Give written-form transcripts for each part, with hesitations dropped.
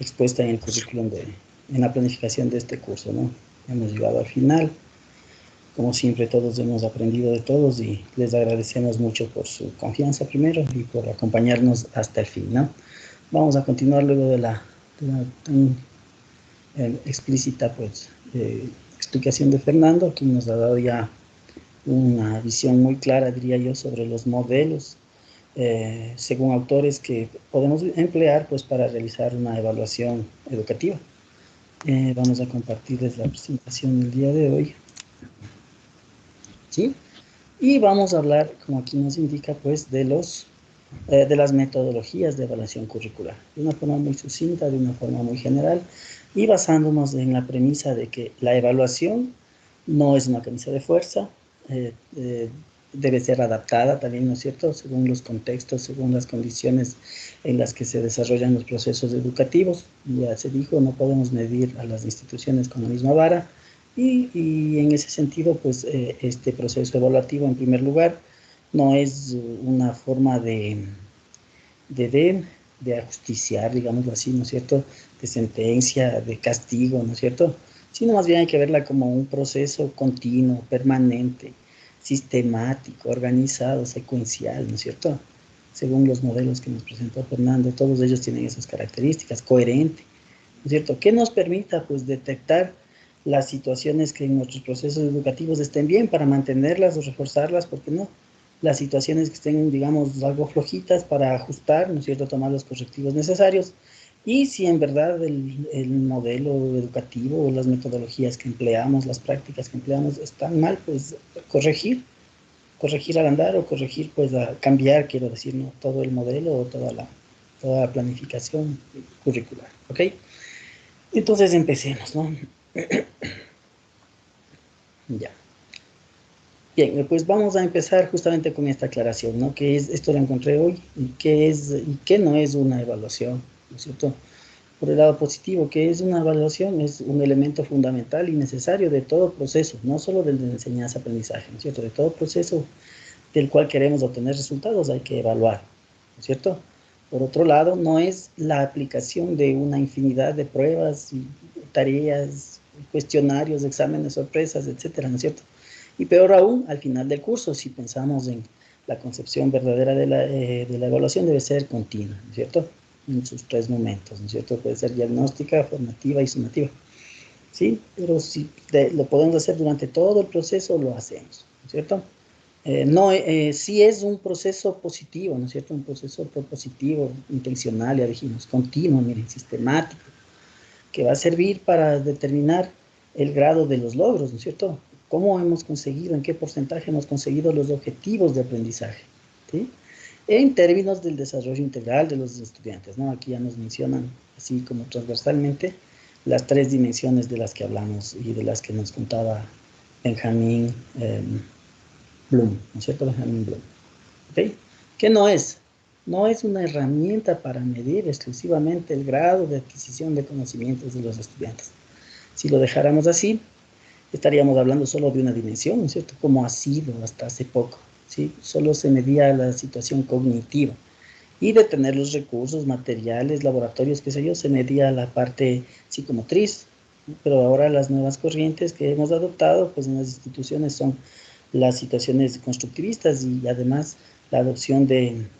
expuesta en el currículum, en la planificación de este curso, ¿no? Hemos llegado al final. Como siempre, todos hemos aprendido de todos y les agradecemos mucho por su confianza primero y por acompañarnos hasta el fin, ¿no? Vamos a continuar luego de la tan explícita, pues, explicación de Fernando, quien nos ha dado ya una visión muy clara, diría yo, sobre los modelos, según autores que podemos emplear, pues, para realizar una evaluación educativa. Vamos a compartirles la presentación del día de hoy, ¿sí? Y vamos a hablar, como aquí nos indica, pues, de las metodologías de evaluación curricular, de una forma muy sucinta, de una forma muy general, y basándonos en la premisa de que la evaluación no es una camisa de fuerza, debe ser adaptada también, ¿no es cierto?, según los contextos, según las condiciones en las que se desarrollan los procesos educativos. Ya se dijo, no podemos medir a las instituciones con la misma vara, y en ese sentido, pues, este proceso evaluativo, en primer lugar, no es una forma de ajusticiar, digámoslo así, ¿no es cierto?, de sentencia, de castigo, ¿no es cierto?, sino más bien hay que verla como un proceso continuo, permanente, sistemático, organizado, secuencial, ¿no es cierto?, según los modelos que nos presentó Fernando. Todos ellos tienen esas características, coherente, ¿no es cierto?, que nos permita, pues, detectar las situaciones que en nuestros procesos educativos estén bien para mantenerlas o reforzarlas, ¿por qué no?, las situaciones que estén, digamos, algo flojitas para ajustar, ¿no es cierto?, tomar los correctivos necesarios. Y si en verdad el modelo educativo o las metodologías que empleamos, las prácticas que empleamos están mal, pues corregir al andar, o corregir, pues a cambiar, quiero decir, ¿no?, todo el modelo o toda la planificación curricular, ¿ok? Entonces empecemos, ¿no? Ya. Bien, pues vamos a empezar justamente con esta aclaración, ¿no? Que es, esto lo encontré hoy, y qué es y qué no es una evaluación, ¿no es cierto? Por el lado positivo, ¿qué es una evaluación? Es un elemento fundamental y necesario de todo proceso, no solo del de enseñanza-aprendizaje, ¿no es cierto? De todo proceso del cual queremos obtener resultados hay que evaluar, ¿no es cierto? Por otro lado, no es la aplicación de una infinidad de pruebas, tareas, cuestionarios, exámenes, sorpresas, etcétera, ¿no es cierto? Y peor aún, al final del curso, si pensamos en la concepción verdadera de la evaluación, debe ser continua, ¿no es cierto?, en sus tres momentos, ¿no es cierto? Puede ser diagnóstica, formativa y sumativa, ¿sí? Pero si lo podemos hacer durante todo el proceso, lo hacemos, ¿no es cierto? Sí es un proceso positivo, ¿no es cierto? Un proceso propositivo, intencional, ya dijimos, continuo, miren, sistemático, que va a servir para determinar el grado de los logros, ¿no es cierto? ¿Cómo hemos conseguido, en qué porcentaje hemos conseguido los objetivos de aprendizaje? ¿Sí? En términos del desarrollo integral de los estudiantes, ¿no? Aquí ya nos mencionan, así como transversalmente, las tres dimensiones de las que hablamos y de las que nos contaba Benjamin Bloom, ¿no es cierto? Benjamin Bloom. ¿Ok? ¿Qué no es? No es una herramienta para medir exclusivamente el grado de adquisición de conocimientos de los estudiantes. Si lo dejáramos así, estaríamos hablando solo de una dimensión, ¿no es cierto? Como ha sido hasta hace poco, ¿sí? Solo se medía la situación cognitiva. Y de tener los recursos, materiales, laboratorios, qué sé yo, se medía la parte psicomotriz. Pero ahora las nuevas corrientes que hemos adoptado, pues en las instituciones, son las situaciones constructivistas, y además la adopción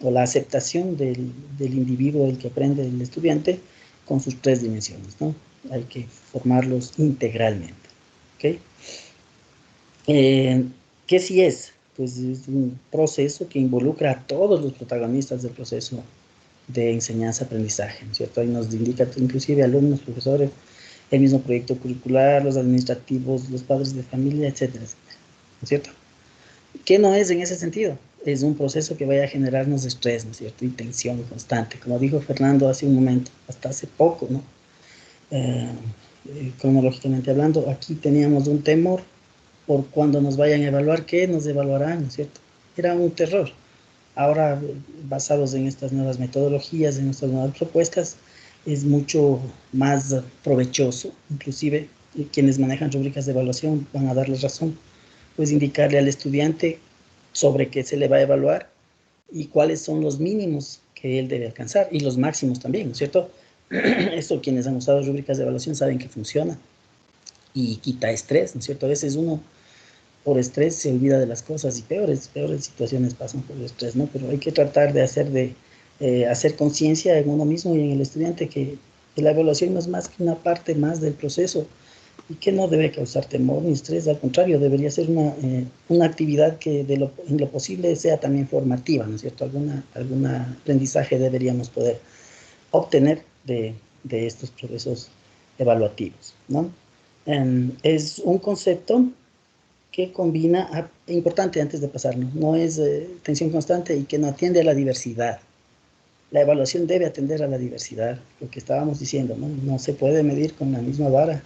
o la aceptación del individuo, el que aprende, el estudiante, con sus tres dimensiones, ¿no? Hay que formarlos integralmente, ¿ok? ¿Qué sí es? Pues es un proceso que involucra a todos los protagonistas del proceso de enseñanza-aprendizaje, ¿no es cierto? Ahí nos indica inclusive alumnos, profesores, el mismo proyecto curricular, los administrativos, los padres de familia, etcétera, etcétera, ¿no es cierto? ¿Qué no es en ese sentido? Es un proceso que vaya a generarnos estrés, ¿no es cierto? Y tensión constante, como dijo Fernando hace un momento, hasta hace poco, ¿no? Cronológicamente hablando, aquí teníamos un temor por cuando nos vayan a evaluar, ¿qué nos evaluarán?, ¿no es cierto? Era un terror. Ahora, basados en estas nuevas metodologías, en estas nuevas propuestas, es mucho más provechoso, inclusive quienes manejan rúbricas de evaluación van a darles razón, pues indicarle al estudiante sobre qué se le va a evaluar y cuáles son los mínimos que él debe alcanzar, y los máximos también, ¿no es cierto? Esto quienes han usado rúbricas de evaluación saben que funciona y quita estrés, ¿no es cierto? A veces uno por estrés se olvida de las cosas y peores situaciones pasan por el estrés, ¿no? Pero hay que tratar de hacer conciencia en uno mismo y en el estudiante que la evaluación no es más que una parte más del proceso y que no debe causar temor ni estrés, al contrario, debería ser una actividad que en lo posible sea también formativa, ¿no es cierto? Algún aprendizaje deberíamos poder obtener de estos procesos evaluativos, ¿no? Es un concepto que combina, importante antes de pasarnos, no es atención constante y que no atiende a la diversidad. La evaluación debe atender a la diversidad, lo que estábamos diciendo, ¿no? No se puede medir con la misma vara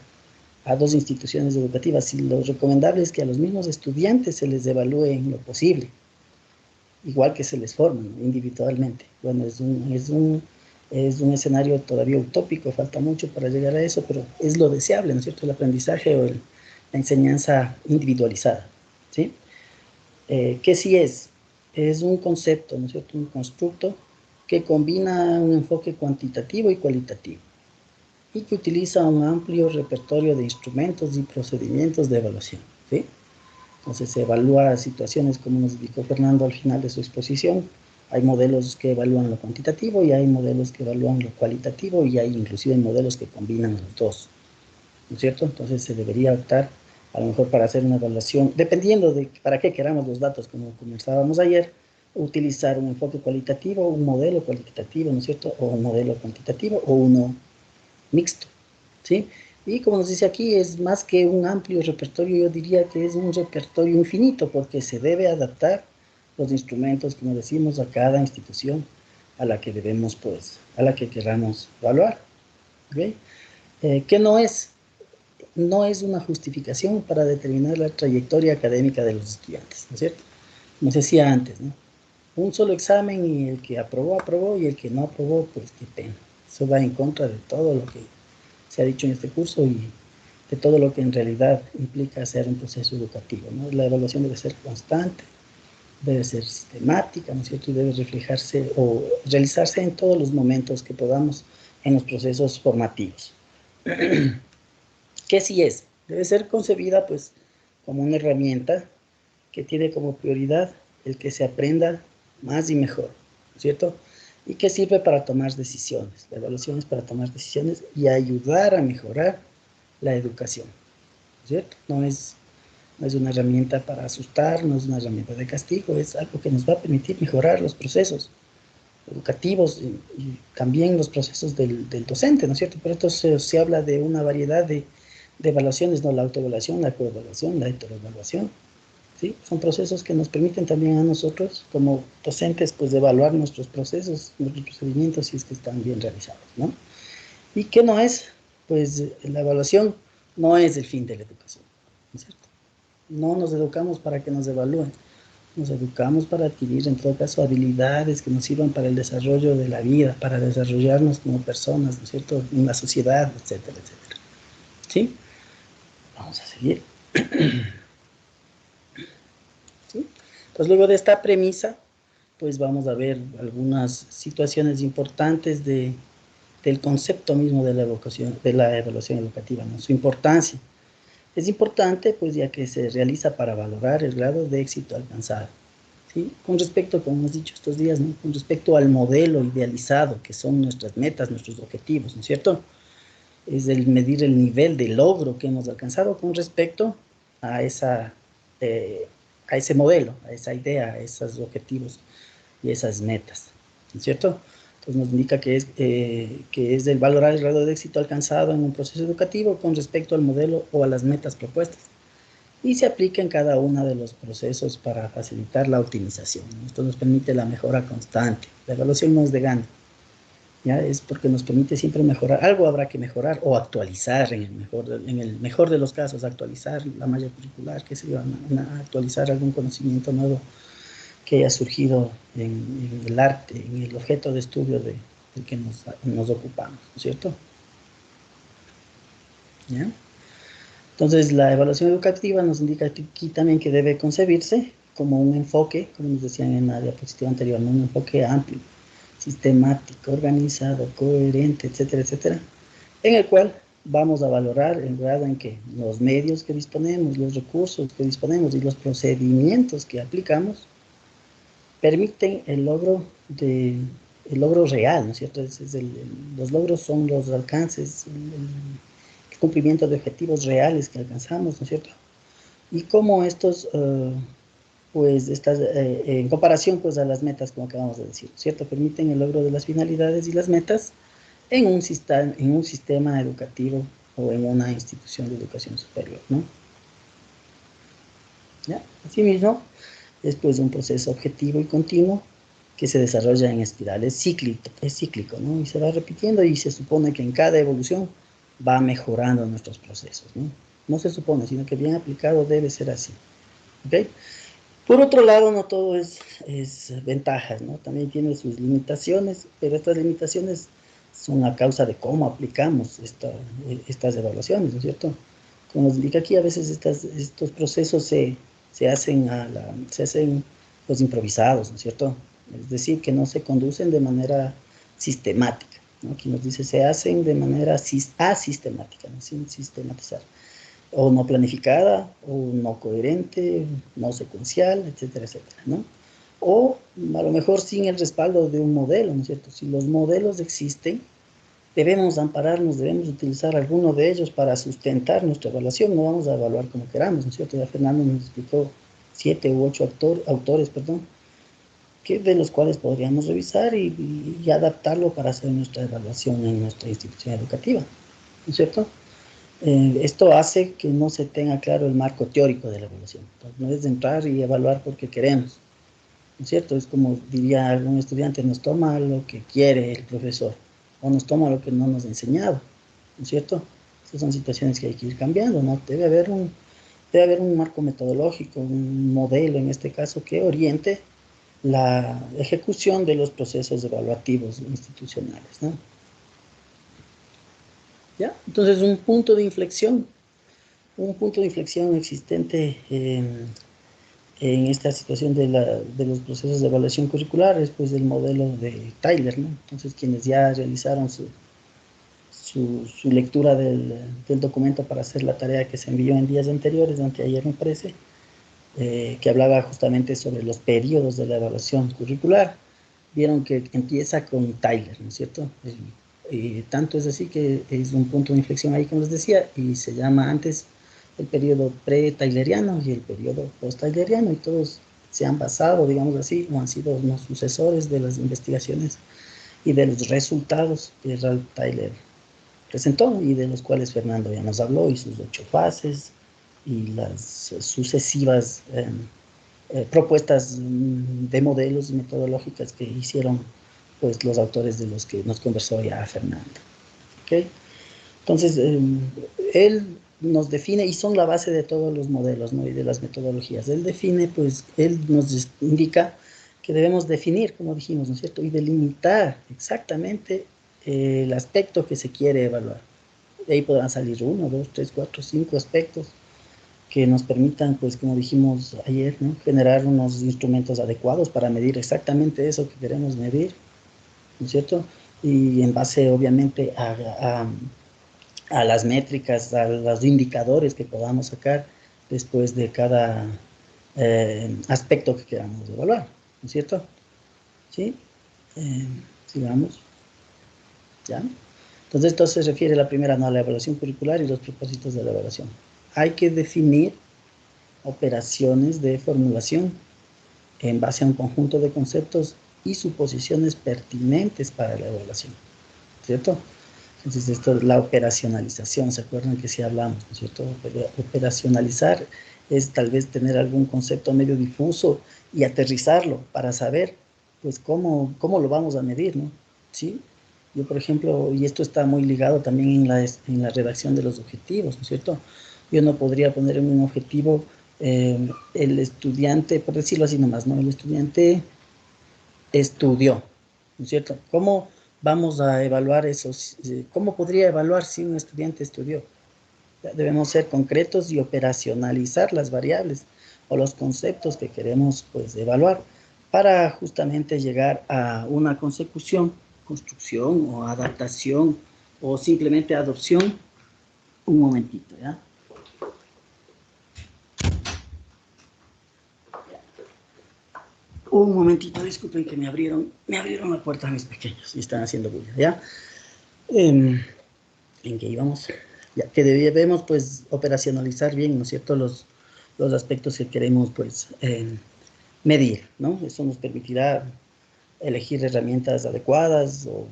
a dos instituciones educativas. Y lo recomendable es que a los mismos estudiantes se les evalúe en lo posible, igual que se les forma, ¿no? Individualmente. Bueno, es un escenario todavía utópico, falta mucho para llegar a eso, pero es lo deseable, ¿no es cierto? El aprendizaje o la enseñanza individualizada, ¿sí? ¿Qué sí es? Es un concepto, ¿no es cierto? Un constructo que combina un enfoque cuantitativo y cualitativo y que utiliza un amplio repertorio de instrumentos y procedimientos de evaluación, ¿sí? Entonces se evalúa situaciones como nos explicó Fernando al final de su exposición. Hay modelos que evalúan lo cuantitativo y hay modelos que evalúan lo cualitativo y hay inclusive modelos que combinan los dos, ¿no es cierto? Entonces se debería optar a lo mejor para hacer una evaluación, dependiendo de para qué queramos los datos, como conversábamos ayer, utilizar un enfoque cualitativo, un modelo cualitativo, ¿no es cierto? O un modelo cuantitativo o uno mixto, ¿sí? Y como nos dice aquí, es más que un amplio repertorio, yo diría que es un repertorio infinito, porque se debe adaptar los instrumentos, como decimos, a cada institución a la que debemos, pues, a la que queramos evaluar, ¿ok? ¿Qué no es? No es una justificación para determinar la trayectoria académica de los estudiantes, ¿no es cierto? Como se decía antes, ¿no? Un solo examen y el que aprobó, aprobó, y el que no aprobó, pues qué pena. Eso va en contra de todo lo que se ha dicho en este curso y de todo lo que en realidad implica hacer un proceso educativo, ¿no? La evaluación debe ser constante, debe ser sistemática, ¿no es cierto? Y debe reflejarse o realizarse en todos los momentos que podamos en los procesos formativos. ¿Qué sí es? Debe ser concebida, pues, como una herramienta que tiene como prioridad el que se aprenda más y mejor, ¿no es cierto? Y que sirve para tomar decisiones. La evaluación es para tomar decisiones y ayudar a mejorar la educación, ¿no es cierto? No es una herramienta para asustar, no es una herramienta de castigo, es algo que nos va a permitir mejorar los procesos educativos y también los procesos del docente, ¿no es cierto? Por esto se habla de una variedad de evaluaciones, ¿no? La autoevaluación, la coevaluación, la heteroevaluación, ¿sí? Son procesos que nos permiten también a nosotros, como docentes, pues evaluar nuestros procesos, nuestros procedimientos, si es que están bien realizados, ¿no? ¿Y qué no es? Pues la evaluación no es el fin de la educación, ¿no es cierto? No nos educamos para que nos evalúen, nos educamos para adquirir, en todo caso, habilidades que nos sirvan para el desarrollo de la vida, para desarrollarnos como personas, ¿no es cierto?, en la sociedad, etcétera, etcétera. ¿Sí? Vamos a seguir. ¿Sí? Entonces, luego de esta premisa, pues vamos a ver algunas situaciones importantes del concepto mismo de la evaluación educativa, ¿no? Su importancia. Es importante, pues, ya que se realiza para valorar el grado de éxito alcanzado, ¿sí? Con respecto, como hemos dicho estos días, ¿no? Con respecto al modelo idealizado, que son nuestras metas, nuestros objetivos, ¿no es cierto? Es el medir el nivel de logro que hemos alcanzado con respecto a, eh, a ese modelo, a esa idea, a esos objetivos y esas metas, ¿no es cierto? Entonces nos indica que es el valorar el grado de éxito alcanzado en un proceso educativo con respecto al modelo o a las metas propuestas y se aplica en cada uno de los procesos para facilitar la optimización. Esto nos permite la mejora constante. La evaluación no es de gana, ¿ya? Es porque nos permite siempre mejorar. Algo habrá que mejorar o actualizar, en el mejor de los casos, actualizar la malla curricular, que se va a actualizar algún conocimiento nuevo que haya surgido en el arte, en el objeto de estudio del que nos ocupamos, ¿no es cierto? ¿Ya? Entonces, la evaluación educativa nos indica aquí también que debe concebirse como un enfoque, como nos decían en la diapositiva anterior, ¿no? Un enfoque amplio, sistemático, organizado, coherente, etcétera, etcétera, en el cual vamos a valorar el grado en que los medios que disponemos, los recursos que disponemos y los procedimientos que aplicamos permiten el logro real, ¿no es cierto? Los logros son los alcances, el cumplimiento de objetivos reales que alcanzamos, ¿no es cierto? Y cómo estos, pues, en comparación pues, a las metas, como acabamos de decir, ¿cierto? Permiten el logro de las finalidades y las metas en un sistema educativo o en una institución de educación superior, ¿no? ¿Ya? Asimismo, es pues un proceso objetivo y continuo que se desarrolla en espirales es cíclico, ¿no? Y se va repitiendo y se supone que en cada evolución va mejorando nuestros procesos, ¿no? No se supone, sino que bien aplicado debe ser así, ¿ok? Por otro lado, no todo es ventajas, ¿no? También tiene sus limitaciones, pero estas limitaciones son a causa de cómo aplicamos estas evaluaciones, ¿no es cierto? Como nos indica aquí, a veces estos procesos se hacen pues improvisados, ¿no es cierto? Es decir, que no se conducen de manera sistemática, ¿no? Aquí nos dice se hacen de manera asistemática, ¿no? Sin sistematizar, o no planificada, o no coherente, no secuencial, etcétera, etcétera, ¿no? O a lo mejor sin el respaldo de un modelo, ¿no es cierto? Si los modelos existen, debemos ampararnos, debemos utilizar alguno de ellos para sustentar nuestra evaluación, no vamos a evaluar como queramos, ¿no es cierto? Ya Fernando nos explicó 7 u 8 autores, de los cuales podríamos revisar y adaptarlo para hacer nuestra evaluación en nuestra institución educativa, ¿no es cierto? Esto hace que no se tenga claro el marco teórico de la evaluación. Entonces, no es entrar y evaluar porque queremos, ¿no es cierto? Es como diría algún estudiante, nos toma lo que quiere el profesor o nos toma lo que no nos ha enseñado, ¿no es cierto? Esas son situaciones que hay que ir cambiando, ¿no? Debe haber un marco metodológico, un modelo en este caso que oriente la ejecución de los procesos evaluativos institucionales, ¿no? ¿Ya? Entonces, un punto de inflexión existente en esta situación de los procesos de evaluación curricular es pues el modelo de Tyler, ¿no? Entonces, quienes ya realizaron su lectura del documento para hacer la tarea que se envió en días anteriores, anteayer me parece, que hablaba justamente sobre los periodos de la evaluación curricular, vieron que empieza con Tyler, ¿no es cierto? Tanto es así que es un punto de inflexión ahí, como les decía, y se llama antes el periodo pre-Tyleriano y el periodo post-Tyleriano, y todos se han basado, digamos así, o han sido unos sucesores de las investigaciones y de los resultados que Ralph Tyler presentó y de los cuales Fernando ya nos habló, y sus 8 fases y las sucesivas propuestas de modelos y metodológicas que hicieron pues los autores de los que nos conversó ya Fernando. ¿Okay? Entonces, él nos define, y son la base de todos los modelos, ¿no? Y de las metodologías. Él define, pues, él nos indica que debemos definir, como dijimos, ¿no es cierto? Y delimitar exactamente el aspecto que se quiere evaluar. De ahí podrán salir 1, 2, 3, 4, 5 aspectos que nos permitan, pues, como dijimos ayer, ¿no? Generar unos instrumentos adecuados para medir exactamente eso que queremos medir, ¿no es cierto? Y en base, obviamente, a las métricas, a los indicadores que podamos sacar después de cada aspecto que queramos evaluar, ¿no es cierto? ¿Sí? Sigamos. ¿Ya? Entonces, esto se refiere a la primera, no, a la evaluación curricular y los propósitos de la evaluación. Hay que definir operaciones de formulación en base a un conjunto de conceptos y suposiciones pertinentes para la evaluación, ¿cierto? Entonces, esto es la operacionalización, ¿se acuerdan que sí hablamos, ¿no es cierto? Operacionalizar es tal vez tener algún concepto medio difuso y aterrizarlo para saber, pues, cómo lo vamos a medir, ¿no? ¿Sí? Yo, por ejemplo, y esto está muy ligado también en la redacción de los objetivos, ¿no es cierto? Yo no podría poner en un objetivo el estudiante, por decirlo así nomás, ¿no? El estudiante estudió, ¿no es cierto? ¿Cómo vamos a evaluar esos? ¿Cómo podría evaluar si un estudiante estudió? Debemos ser concretos y operacionalizar las variables o los conceptos que queremos, pues, evaluar para justamente llegar a una consecución, construcción o adaptación o simplemente adopción. Un momentito, ¿ya? Un momentito, disculpen que me abrieron la puerta a mis pequeños y están haciendo bulla, ¿ya? ¿En qué íbamos? Ya que debemos, pues, operacionalizar bien, ¿no es cierto?, los aspectos que queremos, pues, medir, ¿no? Eso nos permitirá elegir herramientas adecuadas o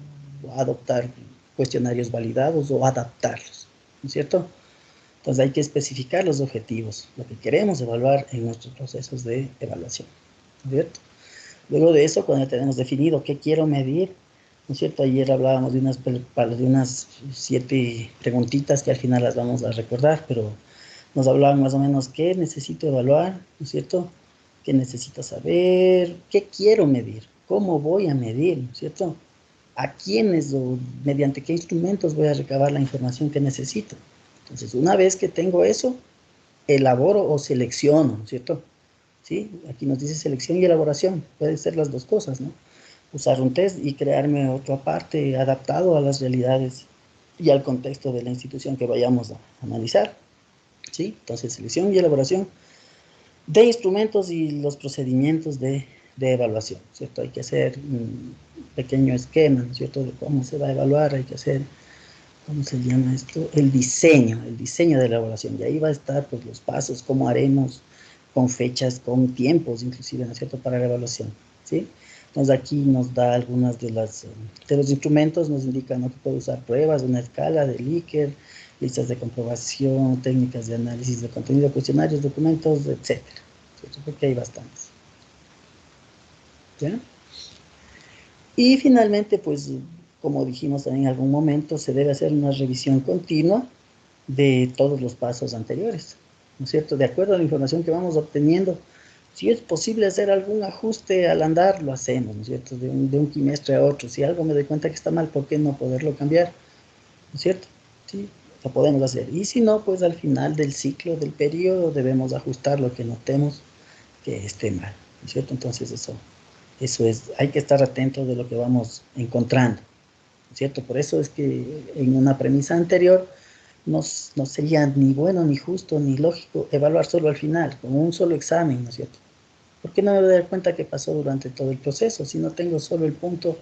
adoptar cuestionarios validados o adaptarlos, ¿no es cierto? Entonces hay que especificar los objetivos, lo que queremos evaluar en nuestros procesos de evaluación, ¿no es cierto? Luego de eso, cuando ya tenemos definido qué quiero medir, ¿no es cierto? Ayer hablábamos de unas 7 preguntitas que al final las vamos a recordar, pero nos hablaban más o menos qué necesito evaluar, ¿no es cierto? ¿Qué necesito saber? ¿Qué quiero medir? ¿Cómo voy a medir? ¿No es cierto? ¿A quiénes o mediante qué instrumentos voy a recabar la información que necesito? Entonces, una vez que tengo eso, elaboro o selecciono, ¿no es cierto? ¿Sí? Aquí nos dice selección y elaboración, pueden ser las dos cosas, ¿no? Usar un test y crearme otro aparte adaptado a las realidades y al contexto de la institución que vayamos a analizar, ¿sí? Entonces, selección y elaboración de instrumentos y los procedimientos de evaluación, ¿cierto? Hay que hacer un pequeño esquema, ¿no es cierto?, de cómo se va a evaluar, hay que hacer, ¿cómo se llama esto? El diseño de la evaluación, y ahí va a estar, pues, los pasos, cómo haremos, con fechas, con tiempos, inclusive, ¿no es cierto?, para la evaluación, ¿sí? Entonces aquí nos da algunas de los instrumentos, nos indica, ¿no?, que puede usar pruebas, una escala de Likert, listas de comprobación, técnicas de análisis de contenido, cuestionarios, documentos, etcétera. Porque hay bastantes. ¿Ya? Y finalmente, pues, como dijimos en algún momento, se debe hacer una revisión continua de todos los pasos anteriores, ¿no es cierto? De acuerdo a la información que vamos obteniendo, si es posible hacer algún ajuste al andar, lo hacemos, ¿no es cierto? De un trimestre a otro. Si algo me doy cuenta que está mal, ¿por qué no poderlo cambiar? ¿No es cierto? Sí, lo podemos hacer. Y si no, pues al final del ciclo, del periodo, debemos ajustar lo que notemos que esté mal, ¿no es cierto? Entonces eso es, hay que estar atento de lo que vamos encontrando, ¿no es cierto? Por eso es que en una premisa anterior no sería ni bueno, ni justo, ni lógico evaluar solo al final, como un solo examen, ¿no es cierto? ¿Por qué no me voy a dar cuenta qué pasó durante todo el proceso si no tengo solo el punto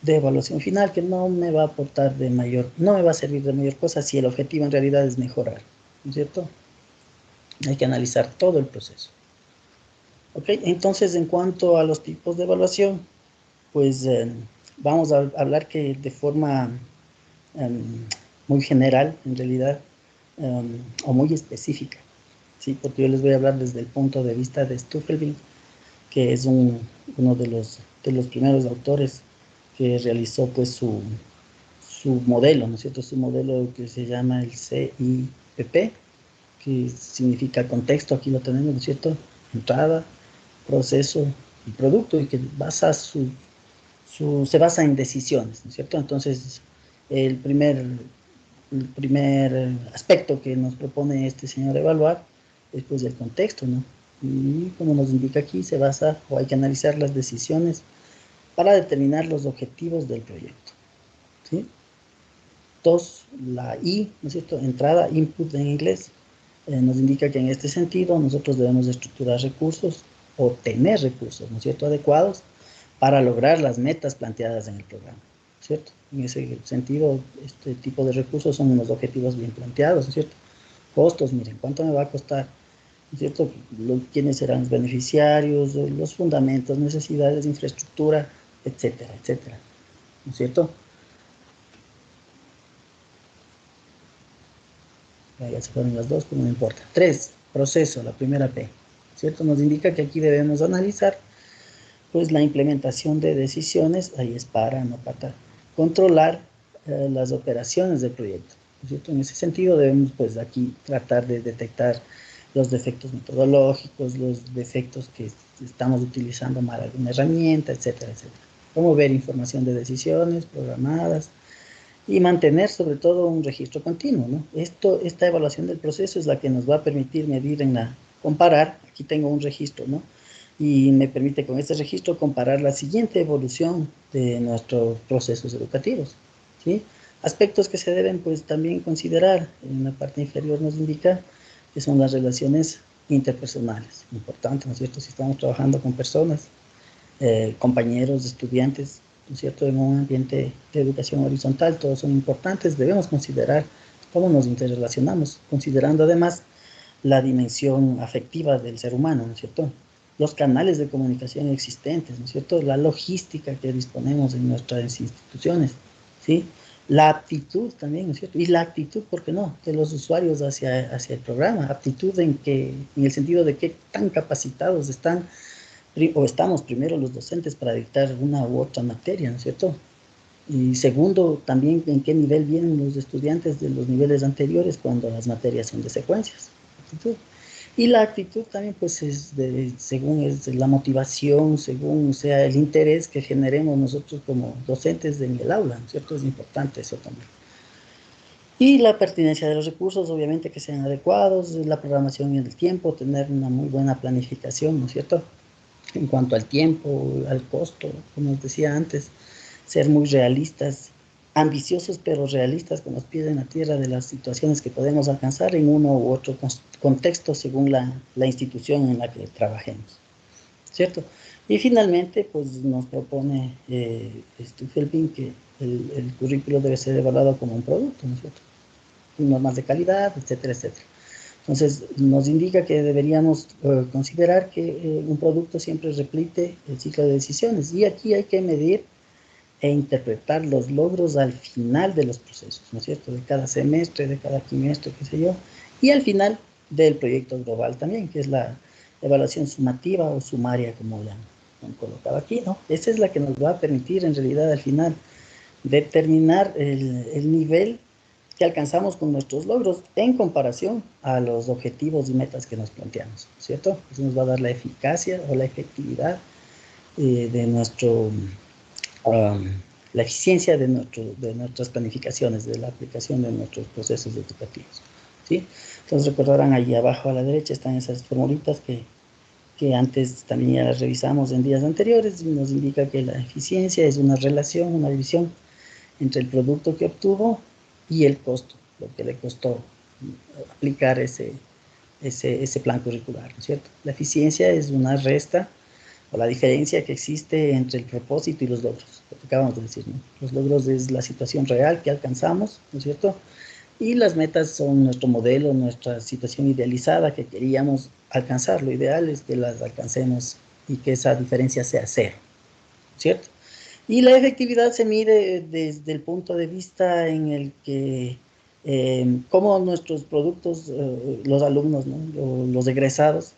de evaluación final que no me va a aportar de mayor, no me va a servir de mayor cosa si el objetivo en realidad es mejorar, ¿no es cierto? Hay que analizar todo el proceso. Ok, entonces en cuanto a los tipos de evaluación, pues vamos a hablar que de forma muy general, en realidad, o muy específica, ¿sí? Porque yo les voy a hablar desde el punto de vista de Stuffelbin, que es uno de los primeros autores que realizó, pues, su modelo, ¿no es cierto? Su modelo que se llama el CIPP, que significa contexto, aquí lo tenemos, ¿no es cierto? Entrada, proceso y producto, y que se basa en decisiones, ¿no es cierto? Entonces, el primer, el primer aspecto que nos propone este señor evaluar es, pues, el contexto, ¿no? Y como nos indica aquí, se basa o hay que analizar las decisiones para determinar los objetivos del proyecto, ¿sí? Dos, la I, ¿no es cierto? Entrada, input en inglés, nos indica que en este sentido nosotros debemos estructurar recursos o tener recursos, ¿no es cierto?, adecuados para lograr las metas planteadas en el programa, ¿cierto? En ese sentido, este tipo de recursos son unos objetivos bien planteados, ¿no es cierto? Costos, miren, ¿cuánto me va a costar? ¿No es cierto? ¿Quiénes serán los beneficiarios? Los fundamentos, necesidades, infraestructura, etcétera, etcétera, ¿no es cierto? Ya se fueron las dos, pero no importa. 3, proceso, la primera P, ¿cierto? Nos indica que aquí debemos analizar, pues, la implementación de decisiones, ahí es para, no para, controlar las operaciones del proyecto, ¿no es cierto? En ese sentido debemos, pues, aquí tratar de detectar los defectos metodológicos, los defectos que estamos utilizando mal alguna herramienta, etcétera, etcétera. Cómo ver información de decisiones programadas, y mantener sobre todo un registro continuo, ¿no? Esta evaluación del proceso es la que nos va a permitir medir comparar, aquí tengo un registro, ¿no?, y me permite con este registro comparar la siguiente evolución de nuestros procesos educativos, ¿sí? Aspectos que se deben pues también considerar, en la parte inferior nos indica que son las relaciones interpersonales, importante, ¿no es cierto? Si estamos trabajando con personas, compañeros, estudiantes, ¿no es cierto? En un ambiente de educación horizontal, todos son importantes, debemos considerar cómo nos interrelacionamos, considerando además la dimensión afectiva del ser humano, ¿no es cierto? Los canales de comunicación existentes, ¿no es cierto? La logística que disponemos en nuestras instituciones, ¿sí? La aptitud también, ¿no es cierto? Y la actitud, ¿por qué no?, de los usuarios hacia el programa. Aptitud en el sentido de qué tan capacitados están o estamos primero los docentes para dictar una u otra materia, ¿no es cierto? Y segundo, también en qué nivel vienen los estudiantes de los niveles anteriores cuando las materias son de secuencias. Actitud. Y la actitud también, pues, según es la motivación, según sea el interés que generemos nosotros como docentes en el aula, ¿no es cierto? Es importante eso también. Y la pertinencia de los recursos, obviamente que sean adecuados, la programación y el tiempo, tener una muy buena planificación, ¿no es cierto? En cuanto al tiempo, al costo, como os decía antes, ser muy realistas, ambiciosos pero realistas con los pies en la tierra de las situaciones que podemos alcanzar en uno u otro contexto según la institución en la que trabajemos, ¿cierto? Y finalmente, pues nos propone Stuffelbin que el currículo debe ser evaluado como un producto, ¿no es cierto? Normas de calidad, etcétera, etcétera. Entonces, nos indica que deberíamos considerar que un producto siempre replique el ciclo de decisiones. Y aquí hay que medir e interpretar los logros al final de los procesos, ¿no es cierto? De cada semestre, de cada trimestre, qué sé yo. Y al final del proyecto global también, que es la evaluación sumativa o sumaria, como la han colocado aquí, ¿no? Esa es la que nos va a permitir, en realidad, al final, determinar el nivel que alcanzamos con nuestros logros en comparación a los objetivos y metas que nos planteamos, ¿cierto? Eso nos va a dar la eficacia o la efectividad de la eficiencia de nuestras planificaciones, de la aplicación de nuestros procesos educativos, ¿sí? Entonces recordarán allí abajo a la derecha están esas formulitas que antes también ya las revisamos en días anteriores y nos indica que la eficiencia es una relación, una división entre el producto que obtuvo y el costo, lo que le costó aplicar ese plan curricular, ¿no es cierto? La eficiencia es una resta o la diferencia que existe entre el propósito y los logros, lo que acabamos de decir, ¿no? Los logros es la situación real que alcanzamos, ¿no es cierto? Y las metas son nuestro modelo, nuestra situación idealizada que queríamos alcanzar. Lo ideal es que las alcancemos y que esa diferencia sea cero, ¿cierto? Y la efectividad se mide desde el punto de vista en el que cómo nuestros productos, los alumnos, ¿no?, los egresados,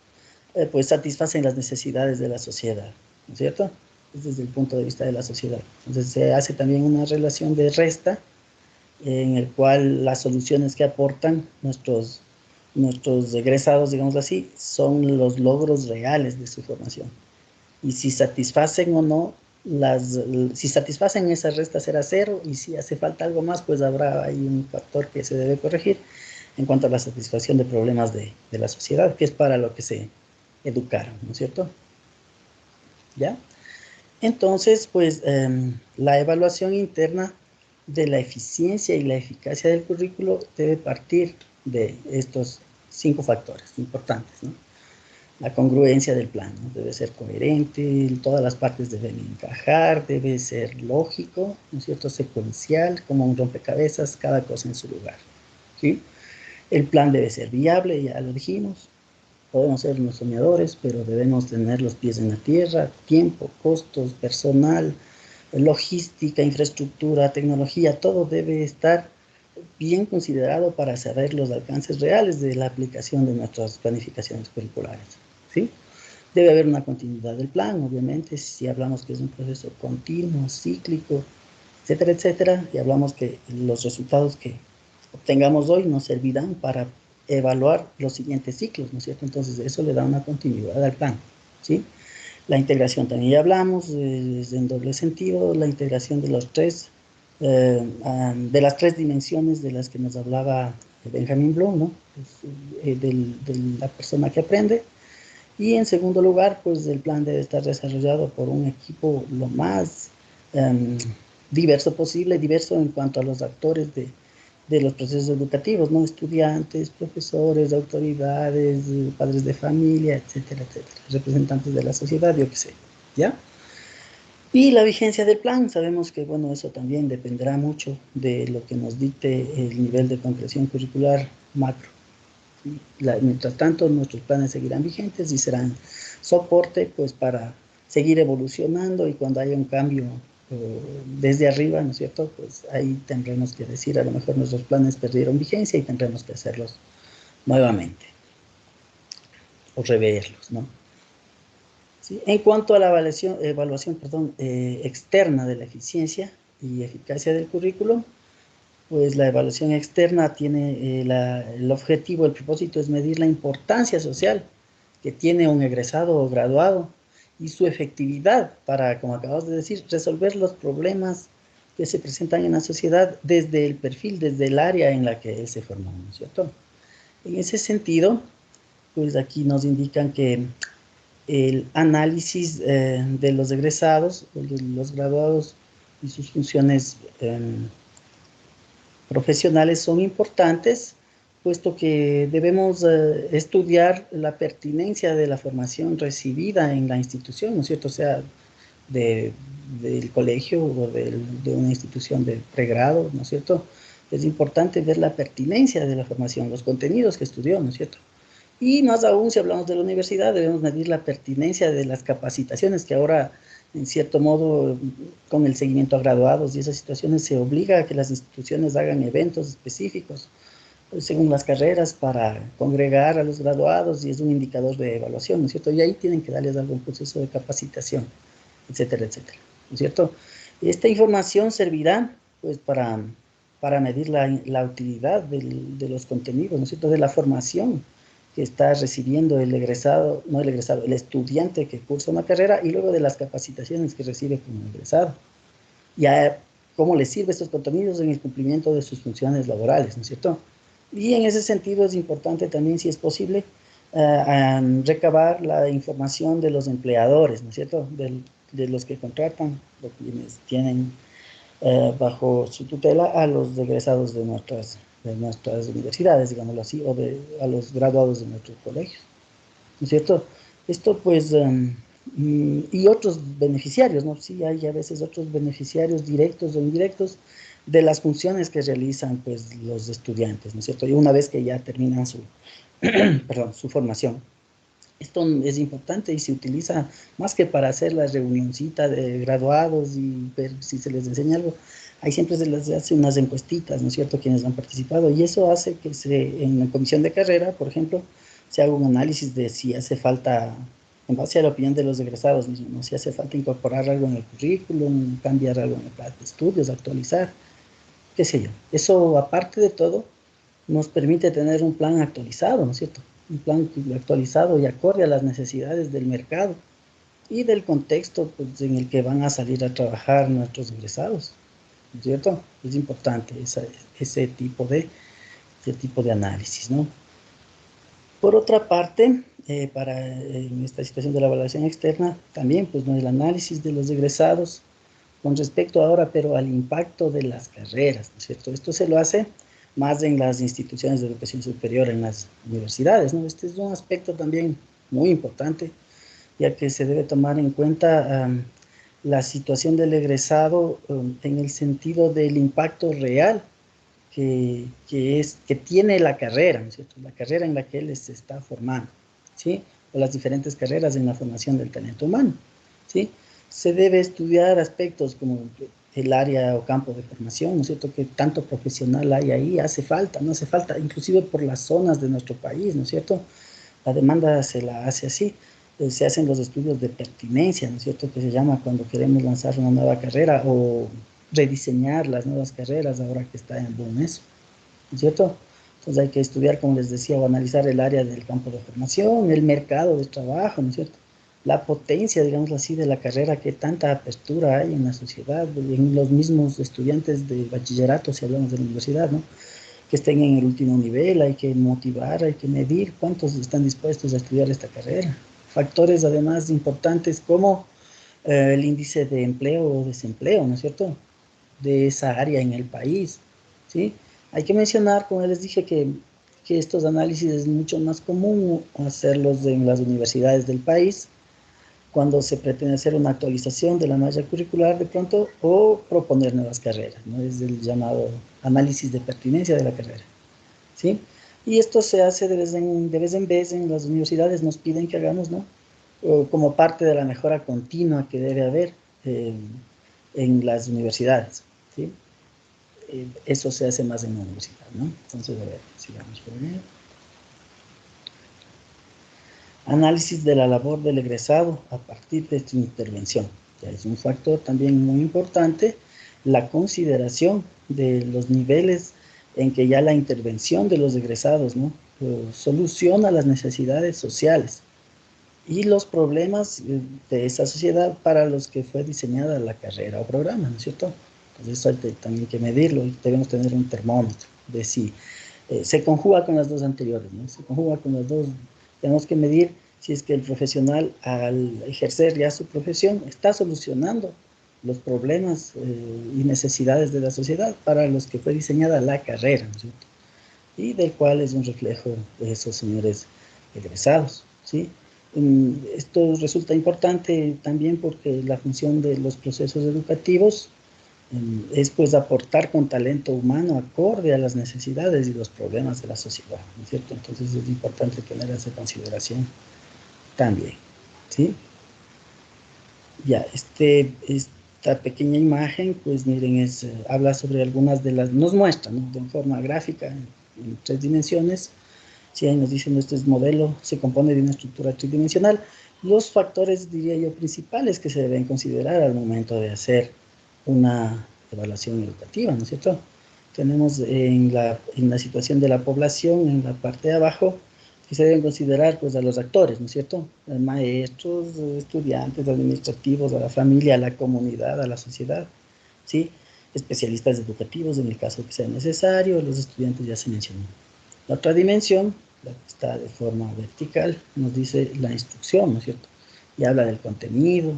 pues satisfacen las necesidades de la sociedad, ¿no es cierto? Es desde el punto de vista de la sociedad. Entonces se hace también una relación de resta en el cual las soluciones que aportan nuestros egresados, digamos así, son los logros reales de su formación. Y si satisfacen o no, si satisfacen esa resta será cero, y si hace falta algo más, pues habrá ahí un factor que se debe corregir en cuanto a la satisfacción de problemas de la sociedad, que es para lo que se educaron, ¿no es cierto? ¿Ya? Entonces, pues la evaluación interna de la eficiencia y la eficacia del currículo debe partir de estos 5 factores importantes, ¿no? La congruencia del plan, ¿no? Debe ser coherente, todas las partes deben encajar, debe ser lógico, ¿no es cierto?, secuencial, como un rompecabezas, cada cosa en su lugar, ¿sí? El plan debe ser viable, ya lo dijimos. Podemos ser unos soñadores, pero debemos tener los pies en la tierra, tiempo, costos, personal, logística, infraestructura, tecnología, todo debe estar bien considerado para saber los alcances reales de la aplicación de nuestras planificaciones curriculares, ¿sí? Debe haber una continuidad del plan, obviamente, si hablamos que es un proceso continuo, cíclico, etcétera, etcétera, y hablamos que los resultados que obtengamos hoy nos servirán para evaluar los siguientes ciclos, ¿no es cierto? Entonces, eso le da una continuidad al plan, ¿sí? La integración también ya hablamos, es en doble sentido, la integración de de las tres dimensiones de las que nos hablaba Benjamin Bloom, ¿no? De la persona que aprende, Y en segundo lugar, pues el plan debe estar desarrollado por un equipo lo más diverso posible, diverso en cuanto a los actores de los procesos educativos, ¿no? Estudiantes, profesores, autoridades, padres de familia, etcétera, etcétera, representantes de la sociedad, yo qué sé, ¿ya? Y la vigencia del plan, sabemos que, bueno, eso también dependerá mucho de lo que nos dicte el nivel de concreción curricular macro. Mientras tanto, nuestros planes seguirán vigentes y serán soporte, pues, para seguir evolucionando, y cuando haya un cambio desde arriba, ¿no es cierto? Pues ahí tendremos que decir, a lo mejor nuestros planes perdieron vigencia y tendremos que hacerlos nuevamente, o reverlos, ¿no? ¿Sí? En cuanto a la evaluación externa de la eficiencia y eficacia del currículo, pues la evaluación externa tiene el objetivo, el propósito es medir la importancia social que tiene un egresado o graduado y su efectividad para, como acabas de decir, resolver los problemas que se presentan en la sociedad desde el perfil, desde el área en la que él se formó, ¿no es cierto? En ese sentido, pues aquí nos indican que el análisis de los egresados, de los graduados y sus funciones profesionales son importantes, puesto que debemos estudiar la pertinencia de la formación recibida en la institución, ¿no es cierto? O sea, del colegio o de una institución de pregrado, ¿no es cierto? Es importante ver la pertinencia de la formación, los contenidos que estudió, ¿no es cierto? Y más aún, si hablamos de la universidad, debemos medir la pertinencia de las capacitaciones que ahora, en cierto modo, con el seguimiento a graduados y esas situaciones, se obliga a que las instituciones hagan eventos específicos según las carreras para congregar a los graduados, y es un indicador de evaluación, ¿no es cierto? Y ahí tienen que darles algún proceso de capacitación, etcétera, etcétera, ¿no es cierto? Esta información servirá, pues, para medir la utilidad de los contenidos, ¿no es cierto?, de la formación que está recibiendo el egresado, no el egresado, el estudiante que cursa una carrera, y luego de las capacitaciones que recibe como egresado. Ya, cómo le sirve estos contenidos en el cumplimiento de sus funciones laborales, ¿no es cierto? Y en ese sentido es importante también, si es posible, recabar la información de los empleadores, ¿no es cierto?, de los que contratan, de quienes tienen bajo su tutela a los egresados de nuestras universidades, digámoslo así, o a los graduados de nuestros colegios, ¿no es cierto? Esto, pues, y otros beneficiarios, ¿no? Sí, hay a veces otros beneficiarios directos o indirectos de las funciones que realizan, pues, los estudiantes, ¿no es cierto? Y una vez que ya terminan perdón, su formación. Esto es importante y se utiliza más que para hacer la reunioncita de graduados y ver si se les enseña algo. Ahí siempre se les hace unas encuestitas, ¿no es cierto?, quienes han participado, y eso hace que en la comisión de carrera, por ejemplo, se haga un análisis de si hace falta, en base a la opinión de los egresados mismos, ¿no?, si hace falta incorporar algo en el currículum, cambiar algo en el plan de estudios, actualizar, qué sé yo. Eso, aparte de todo, nos permite tener un plan actualizado, ¿no es cierto? Un plan actualizado y acorde a las necesidades del mercado y del contexto, pues, en el que van a salir a trabajar nuestros egresados, ¿no es cierto? Es importante ese tipo de análisis, ¿no? Por otra parte, en esta situación de la evaluación externa, también, pues, ¿no?, el análisis de los egresados con respecto ahora, pero al impacto de las carreras, ¿no es cierto? Esto se lo hace más en las instituciones de educación superior, en las universidades, ¿no? Este es un aspecto también muy importante, ya que se debe tomar en cuenta la situación del egresado en el sentido del impacto real que tiene la carrera, ¿no es cierto?, la carrera en la que él se está formando, ¿sí?, o las diferentes carreras en la formación del talento humano, ¿sí? Se debe estudiar aspectos como el área o campo de formación, ¿no es cierto?, que tanto profesional hay ahí, hace falta, no hace falta, inclusive por las zonas de nuestro país, ¿no es cierto?, la demanda se la hace así. Se hacen los estudios de pertinencia, ¿no es cierto?, que se llama cuando queremos lanzar una nueva carrera o rediseñar las nuevas carreras ahora que está en boom eso, ¿no es cierto? Entonces hay que estudiar, como les decía, o analizar el área del campo de formación, el mercado de trabajo, ¿no es cierto?, la potencia, digamos así, de la carrera, que tanta apertura hay en la sociedad, en los mismos estudiantes de bachillerato, si hablamos de la universidad, ¿no?, que estén en el último nivel. Hay que motivar, hay que medir cuántos están dispuestos a estudiar esta carrera, factores además importantes como el índice de empleo o desempleo, ¿no es cierto?, de esa área en el país, ¿sí? Hay que mencionar, como les dije, que estos análisis es mucho más común hacerlos en las universidades del país, cuando se pretende hacer una actualización de la malla curricular de pronto o proponer nuevas carreras, ¿no? Es el llamado análisis de pertinencia de la carrera, ¿sí? Y esto se hace de vez en vez en las universidades, nos piden que hagamos, ¿no? Como parte de la mejora continua que debe haber eh, en las universidades, ¿sí? Eso se hace más en la universidad, ¿no? Entonces, a ver, sigamos por ahí. Análisis de la labor del egresado a partir de su intervención. Ya es un factor también muy importante, la consideración de los niveles en que ya la intervención de los egresados, ¿no?, soluciona las necesidades sociales y los problemas de esa sociedad para los que fue diseñada la carrera o programa, ¿no es cierto? Entonces eso hay también que medirlo y debemos tener un termómetro de si se conjuga con las dos anteriores, ¿no? Se conjuga con las dos. Tenemos que medir si es que el profesional, al ejercer ya su profesión, está solucionando los problemas y necesidades de la sociedad para los que fue diseñada la carrera, ¿no es cierto?, y del cual es un reflejo de esos señores egresados, ¿sí? Esto resulta importante también porque la función de los procesos educativos es pues aportar con talento humano acorde a las necesidades y los problemas de la sociedad, ¿no es cierto? Entonces es importante tener esa consideración también, ¿sí? Ya, esta pequeña imagen, pues miren, habla sobre algunas de las, nos muestra, ¿no?, de forma gráfica, en 3 dimensiones. Sí, ahí nos dicen, este modelo se compone de una estructura tridimensional. Los factores, diría yo, principales que se deben considerar al momento de hacer una evaluación educativa, ¿no es cierto? Tenemos en la situación de la población, en la parte de abajo, que se deben considerar pues a los actores, ¿no es cierto? Maestros, estudiantes, administrativos, a la familia, a la comunidad, a la sociedad, ¿sí? Especialistas educativos en el caso que sea necesario, los estudiantes ya se mencionó. La otra dimensión, la que está de forma vertical, nos dice la instrucción, ¿no es cierto? Y habla del contenido,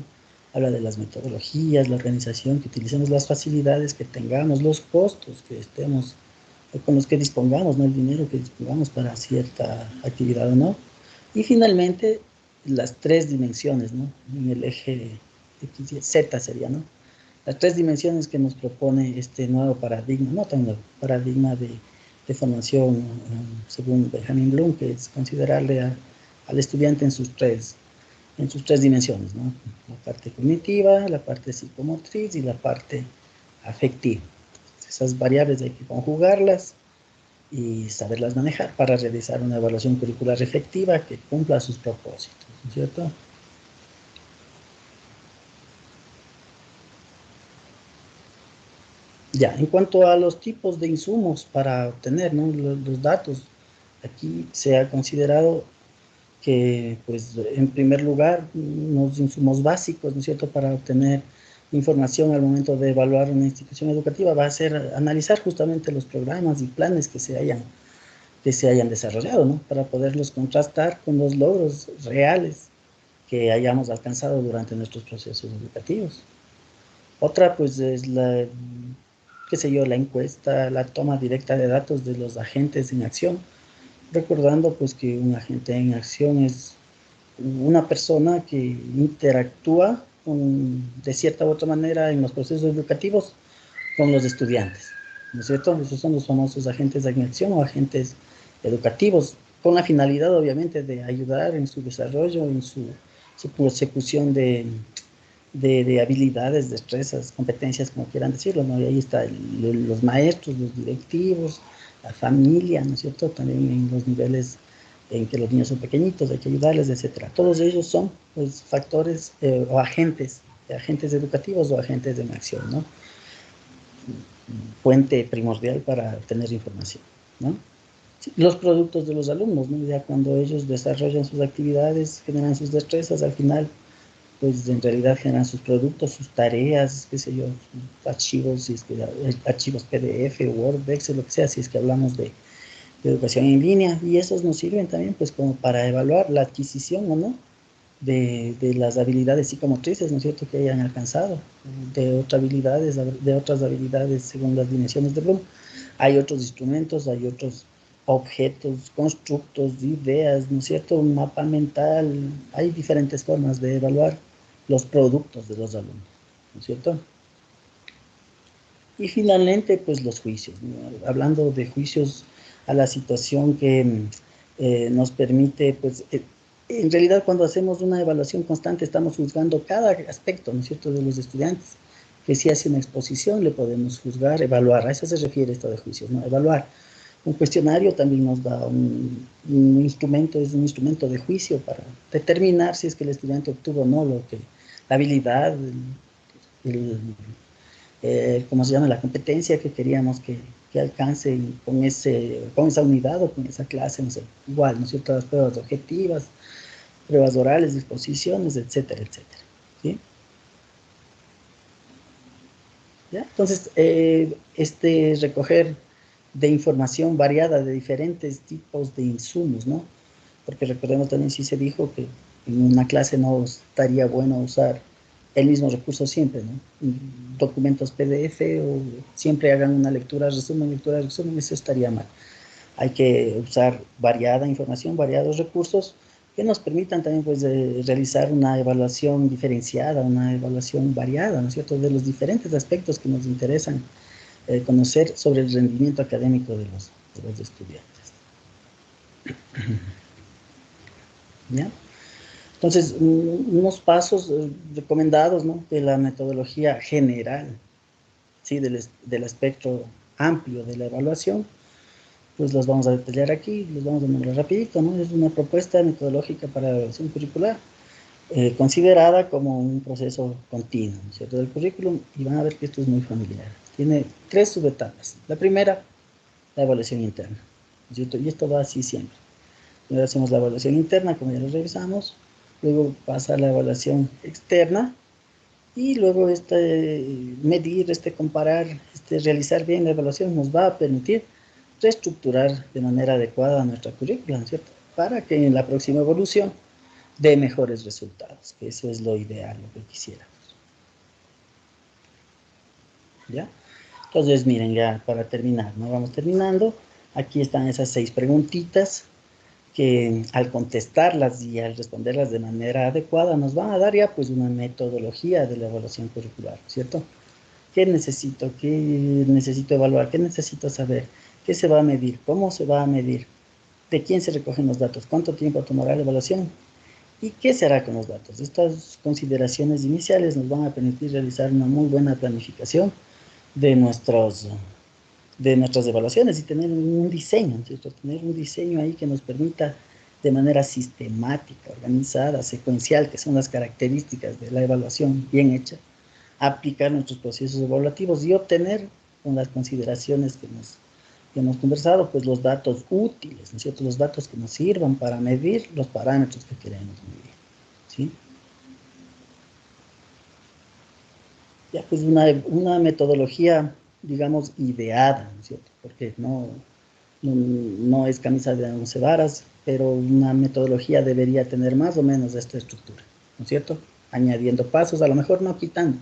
habla de las metodologías, la organización, que utilicemos las facilidades que tengamos, los costos que estemos, con los que dispongamos, ¿no?, el dinero que dispongamos para cierta actividad o no. Y finalmente, las 3 dimensiones, ¿no?, en el eje X, Z sería, ¿no? Las 3 dimensiones que nos propone este nuevo paradigma, no tan nuevo, paradigma de formación, según Benjamin Bloom, que es considerarle al estudiante en sus tres dimensiones, ¿no? La parte cognitiva, la parte psicomotriz y la parte afectiva. Esas variables hay que conjugarlas y saberlas manejar para realizar una evaluación curricular efectiva que cumpla sus propósitos, ¿no es cierto? Ya, en cuanto a los tipos de insumos para obtener, ¿no?, los datos, aquí se ha considerado que, pues, en primer lugar, unos insumos básicos, ¿no es cierto?, para obtener información al momento de evaluar una institución educativa va a ser analizar justamente los programas y planes que se hayan desarrollado, ¿no?, para poderlos contrastar con los logros reales que hayamos alcanzado durante nuestros procesos educativos. Otra, pues, es qué sé yo, la encuesta, la toma directa de datos de los agentes en acción, recordando pues que un agente en acción es una persona que interactúa de cierta u otra manera en los procesos educativos con los estudiantes, ¿no es cierto? Esos son los famosos agentes en acción o agentes educativos, con la finalidad obviamente de ayudar en su desarrollo, en su consecución de habilidades, destrezas, competencias, como quieran decirlo, ¿no? Y ahí está los maestros, los directivos, la familia, ¿no es cierto? También en los niveles en que los niños son pequeñitos, hay que ayudarles, etcétera. Todos ellos son, pues, factores o agentes educativos o agentes en acción, ¿no? Puente primordial para tener información, ¿no? Sí, los productos de los alumnos, ¿no? Ya cuando ellos desarrollan sus actividades, generan sus destrezas, al final pues en realidad generan sus productos, sus tareas, qué sé yo, sus archivos, si es que archivos PDF, Word, Excel, lo que sea, si es que hablamos de educación en línea, y esos nos sirven también pues como para evaluar la adquisición o no de las habilidades psicomotrices, ¿no es cierto?, que hayan alcanzado, de otras habilidades según las dimensiones de Bloom. Hay otros instrumentos, hay otros objetos, constructos, ideas, ¿no es cierto?, un mapa mental. Hay diferentes formas de evaluar los productos de los alumnos, ¿no es cierto? Y finalmente, pues los juicios, ¿no? Hablando de juicios a la situación que nos permite, pues, en realidad cuando hacemos una evaluación constante estamos juzgando cada aspecto, ¿no es cierto?, de los estudiantes, que si hace una exposición le podemos juzgar, evaluar, a eso se refiere esto de juicios, ¿no? Evaluar. Un cuestionario también nos da un instrumento, es un instrumento de juicio para determinar si es que el estudiante obtuvo o no la habilidad, el, ¿cómo se llama?, la competencia que queríamos que alcance con esa unidad o con esa clase, no sé, igual, ¿no es cierto?, las pruebas objetivas, pruebas orales, disposiciones, etcétera, etcétera, ¿sí? ¿Ya? Entonces, recoger de información variada de diferentes tipos de insumos, ¿no? Porque recordemos también, si se dijo que en una clase no estaría bueno usar el mismo recurso siempre, ¿no? Documentos PDF o siempre hagan una lectura, resumen, eso estaría mal. Hay que usar variada información, variados recursos que nos permitan también, pues, realizar una evaluación diferenciada, una evaluación variada, ¿no es cierto?, de los diferentes aspectos que nos interesan conocer sobre el rendimiento académico de los estudiantes. ¿Ya? Entonces, unos pasos recomendados, ¿no?, de la metodología general, ¿sí?, del espectro amplio de la evaluación, pues los vamos a detallar aquí, los vamos a nombrar rapidito, ¿no? Es una propuesta metodológica para la evaluación curricular, considerada como un proceso continuo, ¿no es cierto?, del currículum, y van a ver que esto es muy familiar. Tiene 3 subetapas. La primera, la evaluación interna, ¿no es cierto?, y esto va así siempre. Primero hacemos la evaluación interna, como ya lo revisamos, luego pasa a la evaluación externa, y luego medir, comparar, realizar bien la evaluación nos va a permitir reestructurar de manera adecuada nuestra currícula, ¿no es cierto?, para que en la próxima evolución dé mejores resultados, que eso es lo ideal, lo que quisiéramos. ¿Ya? Entonces, miren, ya para terminar, ¿no? Vamos terminando. Aquí están esas 6 preguntitas que al contestarlas y al responderlas de manera adecuada nos van a dar ya, pues, una metodología de la evaluación curricular, ¿cierto? ¿Qué necesito? ¿Qué necesito evaluar? ¿Qué necesito saber? ¿Qué se va a medir? ¿Cómo se va a medir? ¿De quién se recogen los datos? ¿Cuánto tiempo tomará la evaluación? ¿Y qué se hará con los datos? Estas consideraciones iniciales nos van a permitir realizar una muy buena planificación de de nuestras evaluaciones y tener un diseño, ¿cierto? Tener un diseño ahí que nos permita de manera sistemática, organizada, secuencial, que son las características de la evaluación bien hecha, aplicar nuestros procesos evaluativos y obtener, con las consideraciones que hemos conversado, pues los datos útiles, ¿no es cierto?, los datos que nos sirvan para medir los parámetros que queremos medir, ¿sí? Ya, pues una metodología, digamos, ideada, ¿no es cierto?, porque no es camisa de 11 varas, pero una metodología debería tener más o menos esta estructura, ¿no es cierto?, añadiendo pasos, a lo mejor no quitando,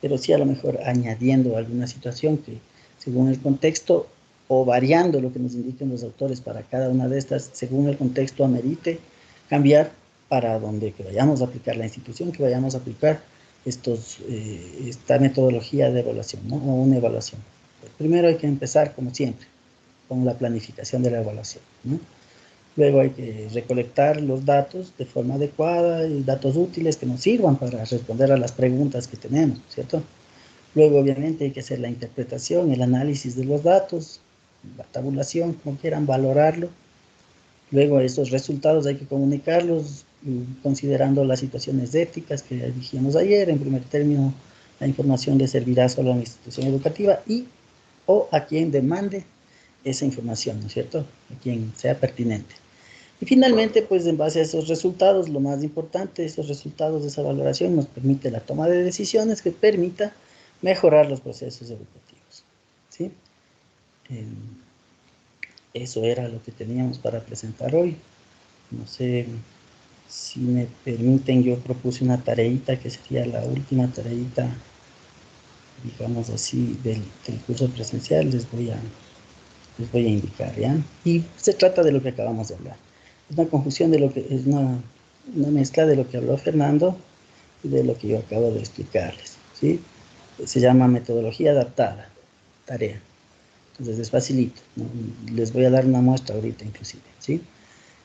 pero sí a lo mejor añadiendo alguna situación que, según el contexto, o variando lo que nos indiquen los autores para cada una de estas, según el contexto amerite, cambiar para donde que vayamos a aplicar la institución, que vayamos a aplicar esta metodología de evaluación, ¿no?, o una evaluación. Primero hay que empezar, como siempre, con la planificación de la evaluación, ¿no? Luego hay que recolectar los datos de forma adecuada y datos útiles que nos sirvan para responder a las preguntas que tenemos, ¿cierto? Luego, obviamente, hay que hacer la interpretación, el análisis de los datos, la tabulación, como quieran valorarlo. Luego, esos resultados hay que comunicarlos considerando las situaciones éticas que dijimos ayer. En primer término, la información le servirá solo a la institución educativa o a quien demande esa información, ¿no es cierto?, a quien sea pertinente. Y finalmente, pues en base a esos resultados, lo más importante, esos resultados de esa valoración nos permite la toma de decisiones que permita mejorar los procesos educativos, ¿sí? Eh, Eso era lo que teníamos para presentar hoy. No sé Si me permiten, yo propuse una tareita que sería la última tareita, digamos así, del curso presencial. Les voy a indicar, ¿ya? Y se trata de lo que acabamos de hablar. Es una confusión de lo que es una mezcla de lo que habló Fernando y de lo que yo acabo de explicarles, ¿sí? Se llama metodología adaptada, tarea. Entonces es facilito, ¿no? Les voy a dar una muestra ahorita inclusive, ¿sí?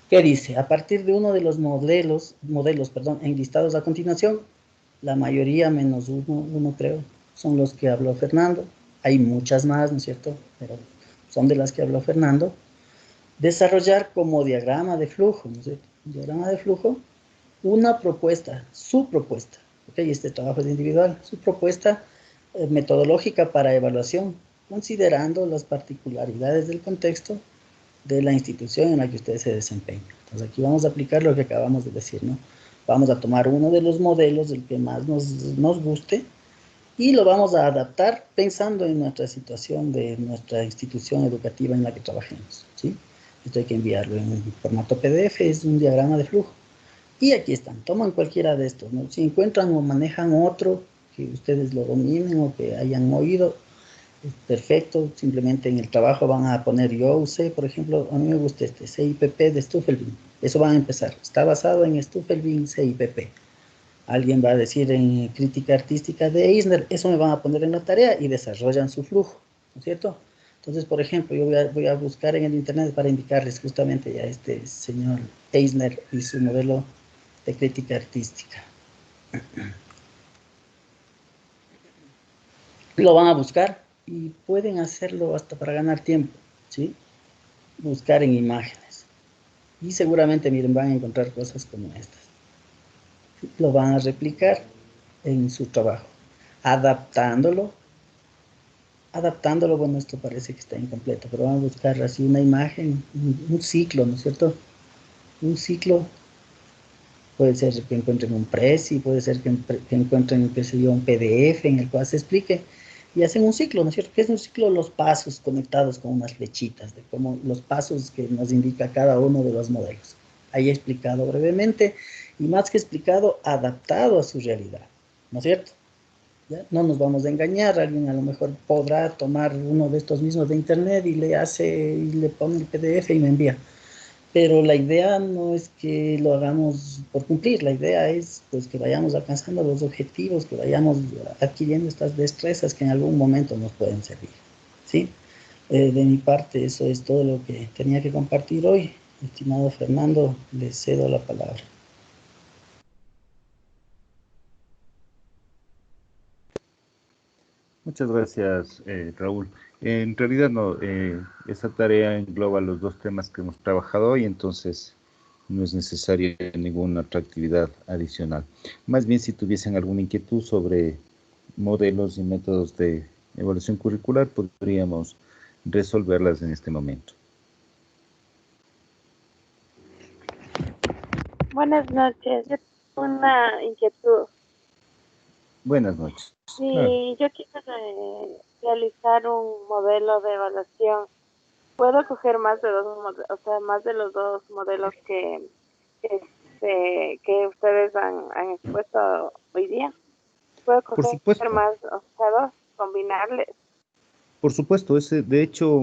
¿Qué dice? A partir de uno de los modelos, perdón, enlistados a continuación, la mayoría menos uno creo, son los que habló Fernando. Hay muchas más, ¿no es cierto? Pero son de las que habló Fernando. Desarrollar como diagrama de flujo, ¿no es cierto? Un diagrama de flujo, una propuesta, su propuesta, ¿ok? Este trabajo es individual, su propuesta metodológica para evaluación, considerando las particularidades del contexto de la institución en la que ustedes se desempeñan. Entonces aquí vamos a aplicar lo que acabamos de decir, ¿no? Vamos a tomar uno de los modelos, el que más nos guste, y lo vamos a adaptar pensando en nuestra situación de nuestra institución educativa en la que trabajemos, ¿sí? Esto hay que enviarlo en un formato PDF, es un diagrama de flujo. Y aquí están, toman cualquiera de estos, ¿no? Si encuentran o manejan otro que ustedes lo dominen o que hayan oído, perfecto, simplemente en el trabajo van a poner yo usé, por ejemplo, a mí me gusta este CIPP de Stuffelbein, eso van a empezar, está basado en Stuffelbein CIPP. Alguien va a decir en crítica artística de Eisner, eso me van a poner en la tarea y desarrollan su flujo, ¿no es cierto? Entonces, por ejemplo, yo voy a buscar en el internet para indicarles justamente ya este señor Eisner y su modelo de crítica artística. Lo van a buscar y pueden hacerlo hasta para ganar tiempo, ¿sí? Buscar en imágenes. Y seguramente, miren, van a encontrar cosas como estas. Lo van a replicar en su trabajo, adaptándolo. Adaptándolo, bueno, esto parece que está incompleto, pero vamos a buscar así una imagen, un ciclo, ¿no es cierto? Un ciclo, puede ser que encuentren un Prezi, puede ser que encuentren, qué sé yo, un PDF en el cual se explique, y hacen un ciclo, ¿no es cierto? Que es un ciclo, los pasos conectados con unas flechitas, de cómo los pasos que nos indica cada uno de los modelos. Ahí he explicado brevemente, y más que explicado, adaptado a su realidad, ¿no es cierto? ¿Ya? No nos vamos a engañar, alguien a lo mejor podrá tomar uno de estos mismos de internet y le pone el PDF y me envía. Pero la idea no es que lo hagamos por cumplir, la idea es pues que vayamos alcanzando los objetivos, que vayamos adquiriendo estas destrezas que en algún momento nos pueden servir, ¿sí? De mi parte, eso es todo lo que tenía que compartir hoy. Estimado Fernando, le cedo la palabra. Muchas gracias, Raúl. En realidad no, esta tarea engloba los dos temas que hemos trabajado hoy, entonces no es necesaria ninguna otra actividad adicional. Más bien, si tuviesen alguna inquietud sobre modelos y métodos de evaluación curricular, podríamos resolverlas en este momento. Buenas noches, yo tengo una inquietud. Buenas noches. Claro. Si yo quiero realizar un modelo de evaluación, ¿puedo coger más de dos modelos, o sea, más de los dos modelos que ustedes han expuesto hoy día? ¿Puedo Por coger supuesto. más, o sea, dos, combinarles? Por supuesto, de hecho,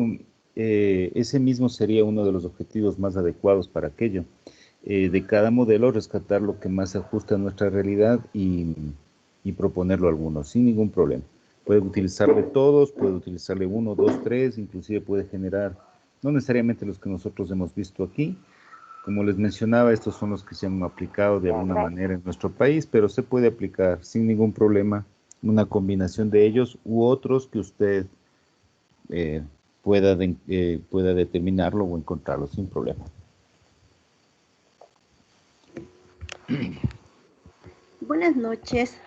ese mismo sería uno de los objetivos más adecuados para aquello. De cada modelo rescatar lo que más se ajusta a nuestra realidad y proponerlo a algunos, sin ningún problema. Puede utilizarle todos, puede utilizarle uno, dos, tres, inclusive puede generar, no necesariamente los que nosotros hemos visto aquí. Como les mencionaba, estos son los que se han aplicado de alguna manera en nuestro país, pero se puede aplicar sin ningún problema una combinación de ellos u otros que usted eh, pueda determinarlo o encontrarlo sin problema. Buenas noches.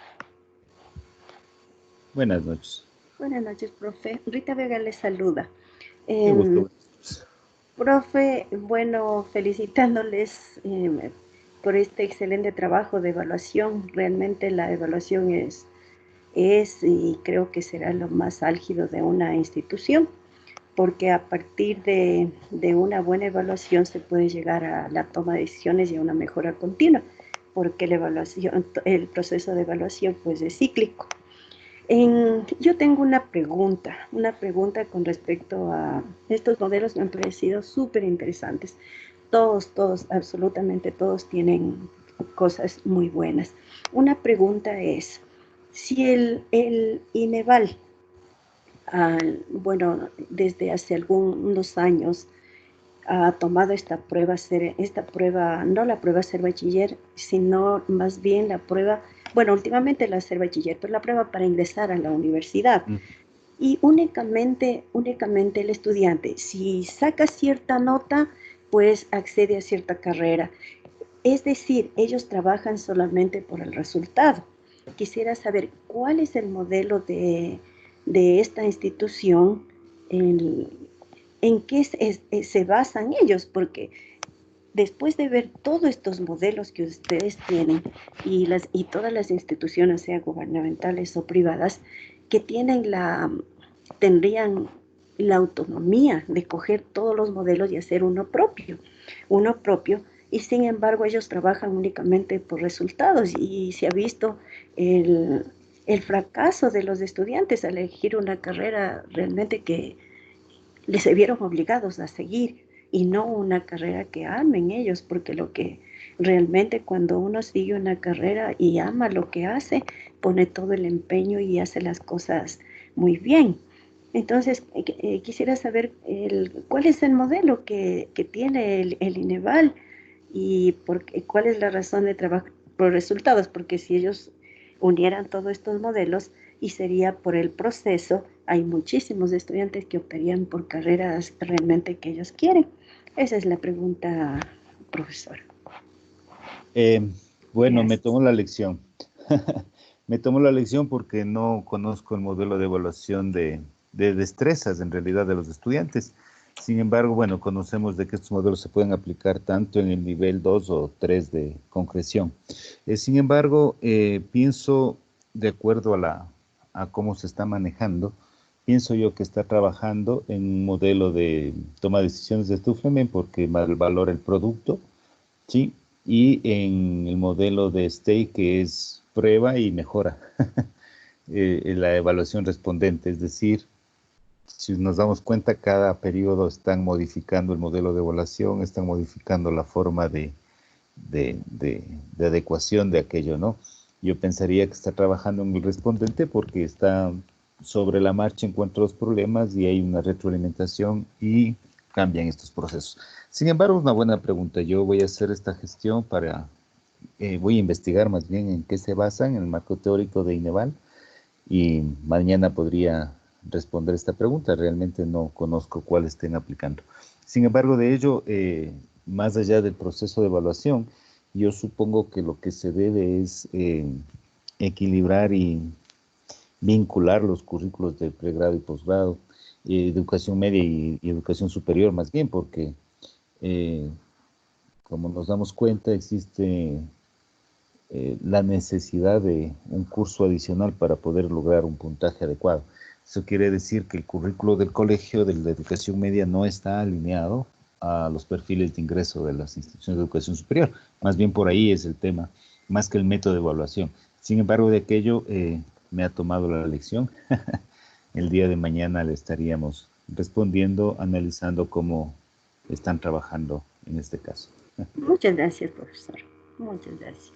Buenas noches. Buenas noches, profe. Rita Vega les saluda. Qué gusto. Profe, bueno, felicitándoles por este excelente trabajo de evaluación. Realmente la evaluación es y creo que será lo más álgido de una institución. porque a partir de una buena evaluación se puede llegar a la toma de decisiones y a una mejora continua, porque el proceso de evaluación pues es cíclico. Yo tengo una pregunta con respecto a estos modelos. Me han parecido súper interesantes. Todos, absolutamente todos tienen cosas muy buenas. Una pregunta es, si el INEVAL, bueno, desde hace algunos años, ha tomado esta prueba, no la prueba ser bachiller, sino más bien la prueba, bueno, últimamente la ser bachiller, pero la prueba para ingresar a la universidad. Y únicamente el estudiante, si saca cierta nota, pues accede a cierta carrera. Es decir, ellos trabajan solamente por el resultado. Quisiera saber cuál es el modelo de esta institución, en qué se basan ellos, porque después de ver todos estos modelos que ustedes tienen y todas las instituciones, sea gubernamentales o privadas, que tendrían la autonomía de coger todos los modelos y hacer uno propio, y sin embargo ellos trabajan únicamente por resultados, y se ha visto el fracaso de los estudiantes al elegir una carrera realmente que les se vieron obligados a seguir, y no una carrera que amen ellos, porque lo que realmente cuando uno sigue una carrera y ama lo que hace, pone todo el empeño y hace las cosas muy bien. Entonces, quisiera saber cuál es el modelo que tiene el INEVAL, y cuál es la razón de trabajo por resultados, porque si ellos unieran todos estos modelos y sería por el proceso, hay muchísimos estudiantes que optarían por carreras realmente que ellos quieren. Esa es la pregunta, profesor. Bueno, me Gracias. tomo la lección. Me tomo la lección porque no conozco el modelo de evaluación de destrezas, en realidad, de los estudiantes. Sin embargo, bueno, conocemos de que estos modelos se pueden aplicar tanto en el nivel 2 o 3 de concreción. Sin embargo, pienso, de acuerdo a cómo se está manejando, pienso yo que está trabajando en un modelo de toma de decisiones de Stufleman porque valora el producto, ¿sí? Y en el modelo de STAY, que es prueba y mejora, la evaluación respondente, es decir, si nos damos cuenta, cada periodo están modificando el modelo de evaluación, están modificando la forma de adecuación de aquello, ¿no? Yo pensaría que está trabajando en el respondente porque está sobre la marcha, encuentra los problemas y hay una retroalimentación y cambian estos procesos. Sin embargo, es una buena pregunta. Yo voy a hacer esta gestión voy a investigar más bien en qué se basan en el marco teórico de INEVAL, y mañana podría responder esta pregunta. Realmente no conozco cuál estén aplicando. Sin embargo, de ello, más allá del proceso de evaluación, yo supongo que lo que se debe es equilibrar y vincular los currículos de pregrado y posgrado, educación media y educación superior más bien, porque como nos damos cuenta, existe la necesidad de un curso adicional para poder lograr un puntaje adecuado. Eso quiere decir que el currículo del colegio de la educación media no está alineado a los perfiles de ingreso de las instituciones de educación superior. Más bien por ahí es el tema, más que el método de evaluación. Sin embargo, de aquello me ha tomado la lección. El día de mañana le estaríamos respondiendo, analizando cómo están trabajando en este caso. Muchas gracias, profesor. Muchas gracias.